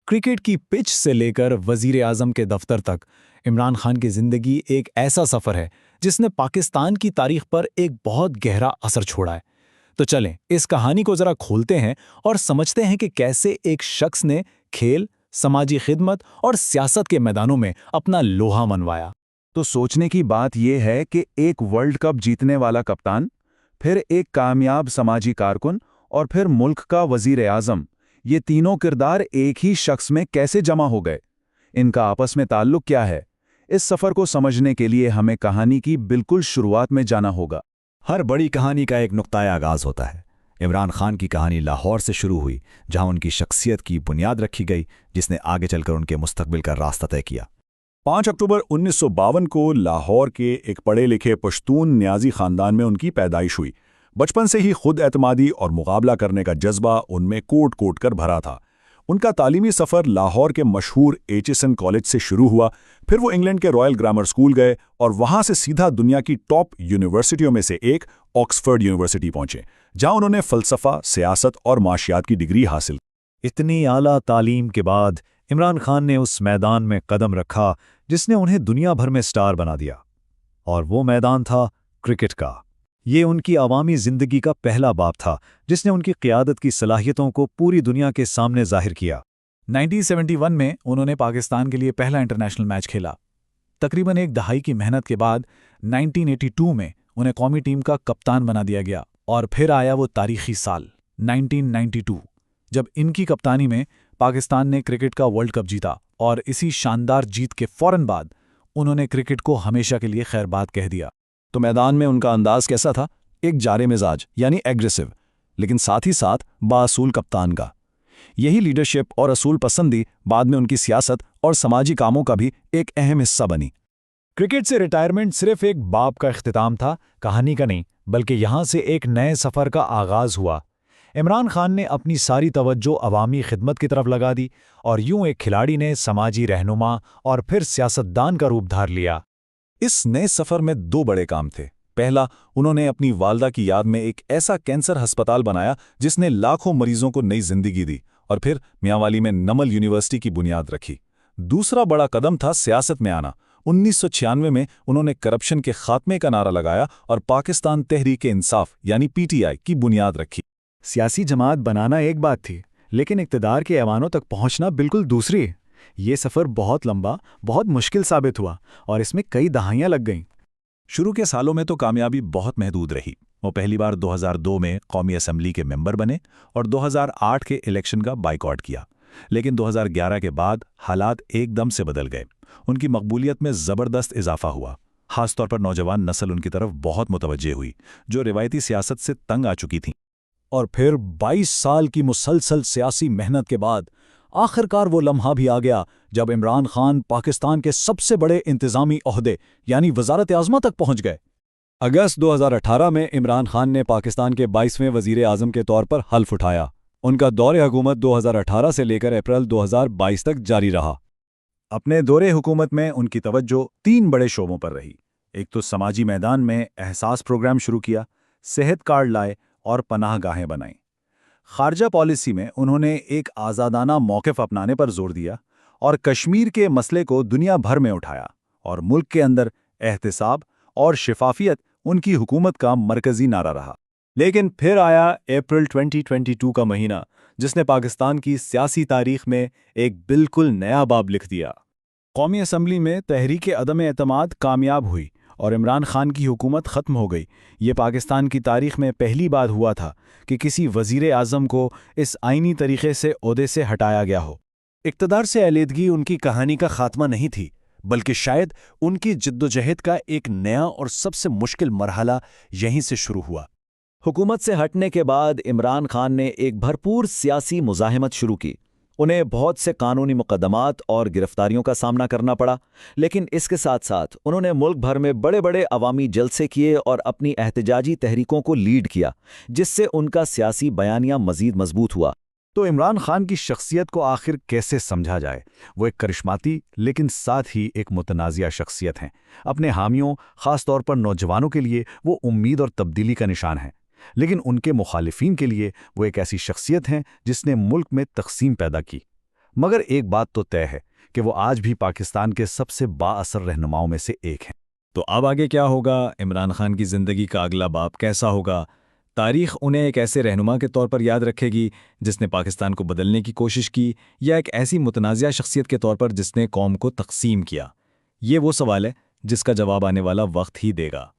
Cricket की pitch से लेकर वजीर आजम के दफ्तर तक इमरान खान की जिंदगी एक ऐसा सफर है जिसने पाकिस्तान की तारीख पर एक बहुत गहरा असर छोड़ा है। तो चलें इस कहानी को जरा खोलते हैं और समझते हैं कि कैसे एक शख्स ने खेल, समाजी खिदमत और सियासत के मैदानों में अपना लोहा मनवाया। तो सोचने की बात यह है कि एक वर्ल्ड कप जीतने वाला कप्तान, फिर एक कामयाब समाजी कारकुन और फिर मुल्क का वजीर आजम, ये तीनों किरदार एक ही शख्स में कैसे जमा हो गए? इनका आपस में ताल्लुक क्या है? इस सफ़र को समझने के लिए हमें कहानी की बिल्कुल शुरुआत में जाना होगा। हर बड़ी कहानी का एक नुक्ताए आगाज़ होता है। इमरान खान की कहानी लाहौर से शुरू हुई, जहां उनकी शख्सियत की बुनियाद रखी गई, जिसने आगे चलकर उनके मुस्तकबिल का रास्ता तय किया। 5 अक्टूबर 1952 को लाहौर के एक पढ़े लिखे पश्तून न्याजी खानदान में उनकी पैदाइश हुई। बचपन से ही खुद एतमादी और मुकाबला करने का जज्बा उनमें कोट कोट कर भरा था। उनका तालीमी सफ़र लाहौर के मशहूर एचएसएन कॉलेज से शुरू हुआ, फिर वो इंग्लैंड के रॉयल ग्रामर स्कूल गए और वहां से सीधा दुनिया की टॉप यूनिवर्सिटियों में से एक ऑक्सफोर्ड यूनिवर्सिटी पहुंचे, जहां उन्होंने फ़लसफ़ा, सियासत और माशियात की डिग्री हासिल की। इतनी आला तालीम के बाद इमरान खान ने उस मैदान में कदम रखा जिसने उन्हें दुनिया भर में स्टार बना दिया, और वो मैदान था क्रिकेट का। ये उनकी अवामी ज़िंदगी का पहला बाब था जिसने उनकी क़ियादत की सलाहियतों को पूरी दुनिया के सामने ज़ाहिर किया। 1971 में उन्होंने पाकिस्तान के लिए पहला इंटरनेशनल मैच खेला। तकरीबन एक दहाई की मेहनत के बाद 1982 में उन्हें कौमी टीम का कप्तान बना दिया गया, और फिर आया वो तारीखी साल 1992 जब इनकी कप्तानी में पाकिस्तान ने क्रिकेट का वर्ल्ड कप जीता, और इसी शानदार जीत के फौरन बाद उन्होंने क्रिकेट को हमेशा के लिए खैरबाद कह दिया। तो मैदान में उनका अंदाज कैसा था? एक जारे मिजाज यानी एग्रेसिव, लेकिन साथ ही साथ बाअसूल कप्तान का। यही लीडरशिप और असूल पसंदी बाद में उनकी सियासत और समाजी कामों का भी एक अहम हिस्सा बनी। क्रिकेट से रिटायरमेंट सिर्फ एक बाब का इख्तिताम था, कहानी का नहीं, बल्कि यहाँ से एक नए सफ़र का आगाज़ हुआ। इमरान खान ने अपनी सारी तवज्जो अवामी खिदमत की तरफ लगा दी, और यूं एक खिलाड़ी ने समाजी रहनुमा और फिर सियासतदान का रूप धार लिया। इस नए सफ़र में 2 बड़े काम थे। पहला, उन्होंने अपनी वालदा की याद में एक ऐसा कैंसर अस्पताल बनाया जिसने लाखों मरीजों को नई जिंदगी दी, और फिर मियांवाली में नमल यूनिवर्सिटी की बुनियाद रखी। दूसरा बड़ा कदम था सियासत में आना। 1996 में उन्होंने करप्शन के खात्मे का नारा लगाया और पाकिस्तान तहरीक-ए-इंसाफ यानी पीटीआई की बुनियाद रखी। सियासी जमात बनाना एक बात थी, लेकिन इक़्तिदार के ऐवानों तक पहुंचना बिल्कुल दूसरी। ये सफ़र बहुत लंबा, बहुत मुश्किल साबित हुआ, और इसमें कई दहाइयाँ लग गईं। शुरू के सालों में तो कामयाबी बहुत महदूद रही। वो पहली बार 2002 में कौमी असम्बली के मेंबर बने और 2008 के इलेक्शन का बाइकआउट किया। लेकिन 2011 के बाद हालात एकदम से बदल गए। उनकी मकबूलियत में ज़बरदस्त इजाफा हुआ। खासतौर पर नौजवान नस्ल उनकी तरफ बहुत मुतवज्जे हुई, जो रिवायती सियासत से तंग आ चुकी थी। और फिर 22 साल की मुसलसल सियासी मेहनत के बाद आखिरकार वो लम्हा भी आ गया जब इमरान खान पाकिस्तान के सबसे बड़े इंतजामी ओहदे यानी वजारत आज़मा तक पहुंच गए। अगस्त 2018 में इमरान खान ने पाकिस्तान के 22वें वजीर आज़म के तौर पर हल्फ उठाया। उनका दौरे हुकूमत 2018 से लेकर अप्रैल 2022 तक जारी रहा। अपने दौरे हुकूमत में उनकी तवज्जो 3 बड़े शोबों पर रही। एक तो समाजी मैदान में एहसास प्रोग्राम शुरू किया, सेहत कार्ड लाए और पनाहगाहें बनाईं। खारजा पॉलिसी में उन्होंने एक आज़ादाना मौक़िफ़ अपनाने पर जोर दिया और कश्मीर के मसले को दुनिया भर में उठाया, और मुल्क के अंदर एहतिसाब और शिफाफियत उनकी हुकूमत का मरकज़ी नारा रहा। लेकिन फिर आया अप्रैल 2022 का महीना, जिसने पाकिस्तान की सियासी तारीख में एक बिल्कुल नया बाब लिख दिया। कौमी असम्बली में तहरीक अदम एतमाद कामयाब हुई और इमरान खान की हुकूमत ख़त्म हो गई। ये पाकिस्तान की तारीख में पहली बार हुआ था कि किसी वज़ीर आज़म को इस आईनी तरीक़े से ओहदे से हटाया गया हो। इक़्तिदार से अलहदगी उनकी कहानी का खात्मा नहीं थी, बल्कि शायद उनकी जिद्दोजहद का एक नया और सबसे मुश्किल मरहला यहीं से शुरू हुआ। हुकूमत से हटने के बाद इमरान खान ने एक भरपूर सियासी मुज़ाहमत शुरू की। उन्हें बहुत से कानूनी मुकदमात और गिरफ्तारियों का सामना करना पड़ा, लेकिन इसके साथ साथ उन्होंने मुल्क भर में बड़े बड़े अवामी जलसे किए और अपनी एहतजाजी तहरीकों को लीड किया, जिससे उनका सियासी बयानिया मज़ीद मजबूत हुआ। तो इमरान खान की शख्सियत को आखिर कैसे समझा जाए? वो एक करिश्माती लेकिन साथ ही एक मुतनाज़िया शख्सियत हैं। अपने हामियों, ख़ास तौर पर नौजवानों के लिए वो उम्मीद और तब्दीली का निशान है, लेकिन उनके मुखालिफिन के लिए वो एक ऐसी शख्सियत हैं जिसने मुल्क में तकसीम पैदा की। मगर एक बात तो तय है कि वो आज भी पाकिस्तान के सबसे बाअसर रहनुमाओं में से एक हैं। तो अब आगे क्या होगा? इमरान खान की ज़िंदगी का अगला बाब कैसा होगा? तारीख उन्हें एक ऐसे रहनुमा के तौर पर याद रखेगी जिसने पाकिस्तान को बदलने की कोशिश की, या एक ऐसी मुतनाज़िया शख्सियत के तौर पर जिसने कौम को तकसीम किया? ये वो सवाल है जिसका जवाब आने वाला वक्त ही देगा।